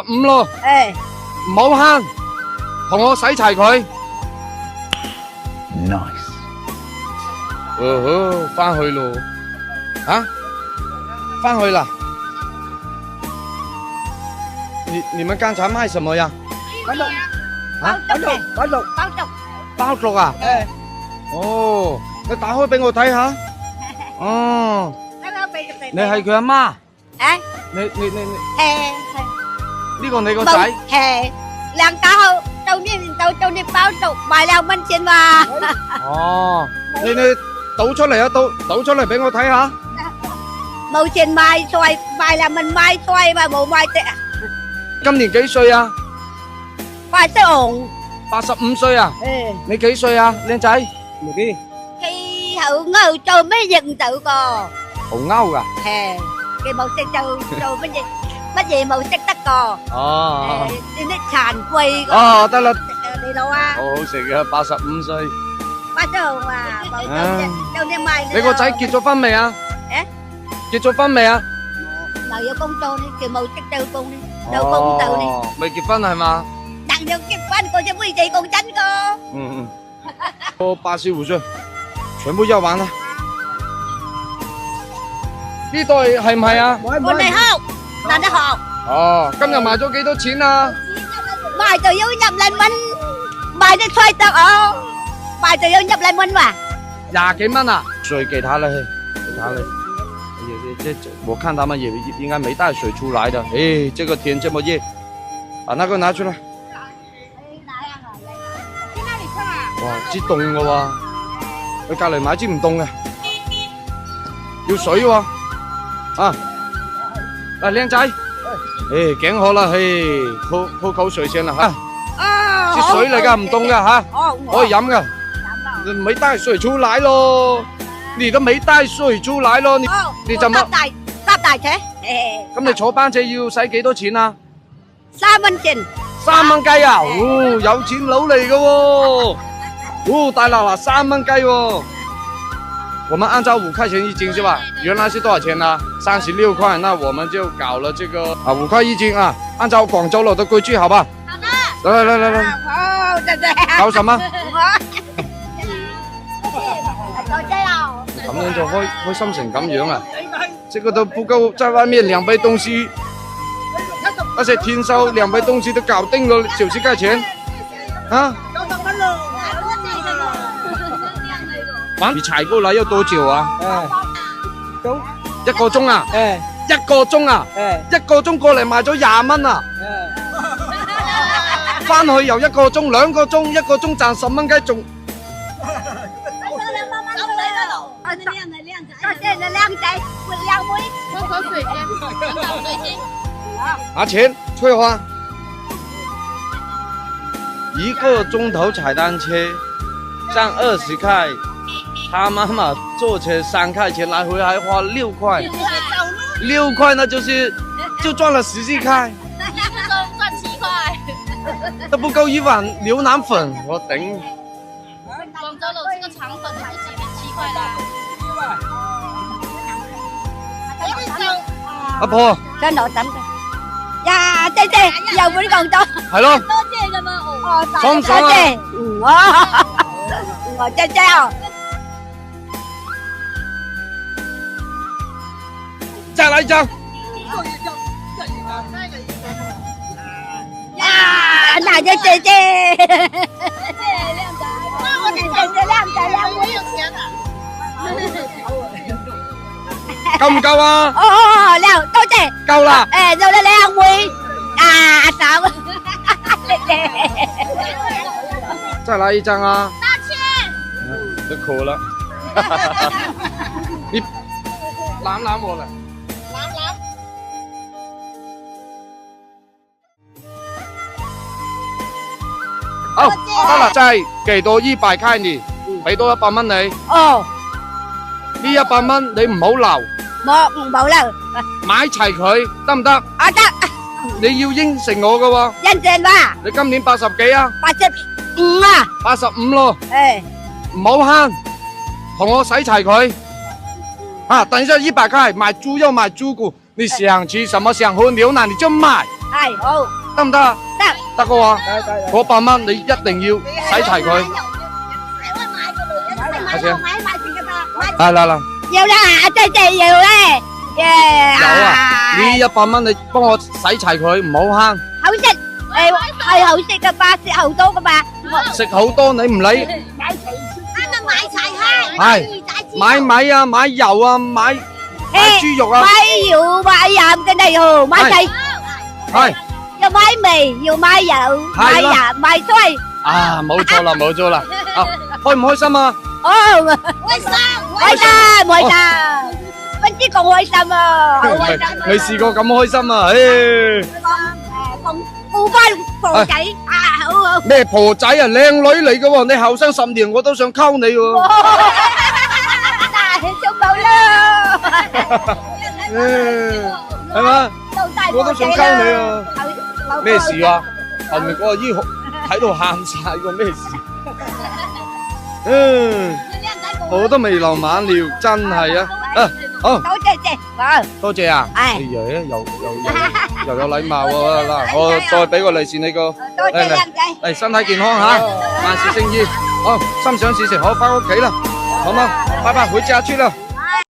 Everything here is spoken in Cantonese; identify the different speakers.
Speaker 1: 15咯，唔好慳，同我洗齊佢。
Speaker 2: Nice。
Speaker 1: 翻去咯，翻去啦。你们刚才卖什么呀？包肉啊？哦，你打開俾我睇下。哦，你係佢阿媽？你呢個你個仔？
Speaker 3: 兩家好，做啲包肉賣2蚊錢嘛。
Speaker 1: 哦，你倒出嚟啊，倒出嚟俾我睇下。
Speaker 3: 冇錢賣菜，賣2蚊賣菜嘛，冇賣隻。
Speaker 1: 今年幾歲啊
Speaker 3: ？85。
Speaker 1: 85歲啊？你幾歲啊，靚仔？
Speaker 3: 佢好牛做咩認到個？
Speaker 1: 好勾噶？
Speaker 3: 佢冇識做乜嘢冇識得個。
Speaker 1: 哦。
Speaker 3: 啲殘廢個。
Speaker 1: 哦，得啦。
Speaker 3: 你老啊？
Speaker 1: 好好食啊，85歲。
Speaker 3: 85啊，冇做啲賣。
Speaker 1: 你個仔結咗婚未啊？結咗婚未啊？
Speaker 3: 冇有工作呢，佢冇識做工呢，做工做呢。
Speaker 1: 未結婚係嘛？
Speaker 3: 但要結婚嗰隻妹仔講真個。
Speaker 1: 我85歲，全部要完啦。呢袋係唔係啊？
Speaker 3: 我哋好，難得學。
Speaker 1: 哦，今日賣咗幾多錢啊？
Speaker 3: 賣就要100蚊，賣啲菜得哦，賣就要100蚊嘛。
Speaker 1: 20幾蚊啊？水給他了，給他了。我看他們也應該沒帶水出來的。哎，這個天這麼熱，把那個拿出來。哇，支凍嘅喎，去隔籬買支唔凍嘅，要水喎。嗱，靚仔，頸渴啦，吐口水先啦吓。支水嚟噶，唔凍噶吓，可以飲噶。你沒帶水出來咯，你都沒帶水出來咯，你怎麼？
Speaker 3: 搭大車。
Speaker 1: 咁你坐班車要使幾多錢啊
Speaker 3: ？3蚊錢。
Speaker 1: 3蚊雞啊？哦，有錢佬嚟噶喎。哦，大佬啊，3蚊雞喎。我們按照5塊錢一斤是吧？原來是多少錢呢？36塊，那我們就搞了這個5塊一斤啊，按照廣州佬的規矩，好吧？好的。來。
Speaker 3: 好，謝謝。
Speaker 1: 搞什麼？
Speaker 3: 咁
Speaker 1: 樣就開心成咁樣啊！這個都不夠，在外面2杯東西，而且天sau2杯東西都搞定了90塊錢，啊！你踩過來要多久啊？1個鐘啊？1個鐘啊？1個鐘過嚟賣咗20蚊啊！翻去又1個鐘，2個鐘，1個鐘賺10蚊雞仲。拿錢，翠花。1個鐘頭踩單車賺20塊，他媽媽坐車3塊錢，來回還花6塊，6塊那就賺了14塊，
Speaker 4: 賺7塊，
Speaker 1: 都不夠1碗牛腩粉，我頂。
Speaker 4: 廣州樓這個腸粉都不止7塊啦。
Speaker 1: 阿婆，
Speaker 3: 真攞等嘅。呀，姐姐又會講多。
Speaker 1: 係咯。
Speaker 4: 多謝㗎嘛。
Speaker 1: 爽唔爽啊？
Speaker 3: 我姐姐哦。
Speaker 1: 再來一張。
Speaker 3: 呀，那就姐姐。
Speaker 4: 那我的姐姐靚我有錢啊。
Speaker 1: 夠唔夠啊？
Speaker 3: 哦，靚，多謝。
Speaker 1: 夠啦。
Speaker 3: 做得靚會阿嫂。
Speaker 1: 再來一張啊！
Speaker 4: 道歉。
Speaker 1: 都哭了。你攬我了。
Speaker 4: 攬。
Speaker 1: 好，得啦，再給多100塊你，俾多100蚊你。
Speaker 3: 哦。
Speaker 1: 呢100蚊你唔好留。
Speaker 3: 冇留。
Speaker 1: 買齊佢得唔得？
Speaker 3: 得。
Speaker 1: 你要應承我㗎喎。
Speaker 3: 應承吧。
Speaker 1: 你今年80幾啊
Speaker 3: ？85啊。
Speaker 1: 85咯。唔好慳，同我洗齊佢。等一下100塊買豬肉買豬骨，你想吃什麼想喝牛奶你就買。
Speaker 3: 係好
Speaker 1: 得唔得啊？
Speaker 3: 得。
Speaker 1: 得嘅話，嗰100蚊你一定要洗齊佢。嚟嚟嚟，
Speaker 3: 要啦，真係要咧。
Speaker 1: 有啊，呢100蚊你幫我洗齊佢，唔好慳。
Speaker 3: 好食，係好食嘅吧，食好多嘅吧。
Speaker 1: 食好多你唔理，係買米啊，買油啊，買豬肉啊，
Speaker 3: 買油買鹽嘅呢喎，買齊，
Speaker 1: 係
Speaker 3: 要買味，要買油，買鹽，買菜。
Speaker 1: 啊，冇錯啦，冇錯啦，啊，開唔開心啊？
Speaker 3: 哦，開心，開心，開心，不知咁開心啊！好開心，
Speaker 1: 未試過咁開心啊！誒，
Speaker 3: 富翻婆仔啊，好好。
Speaker 1: 咩婆仔啊，靚女嚟嘅喎，你後生10年我都想溝你喎。
Speaker 3: 做冇啦，
Speaker 1: 係嘛？我都想溝你啊！咩事啊？後面嗰個醫學睇到喊晒個咩事？我都未流眼淚，真係啊！啊，好，
Speaker 3: 多謝，
Speaker 1: 多謝啊！哎呀，又有禮貌喎！嗱，我再俾個利是你個，
Speaker 3: 多謝靚仔，
Speaker 1: 嚟身體健康嚇，萬事勝意。好，心想事成，我翻屋企啦，好嗎？拜拜，回家去啦。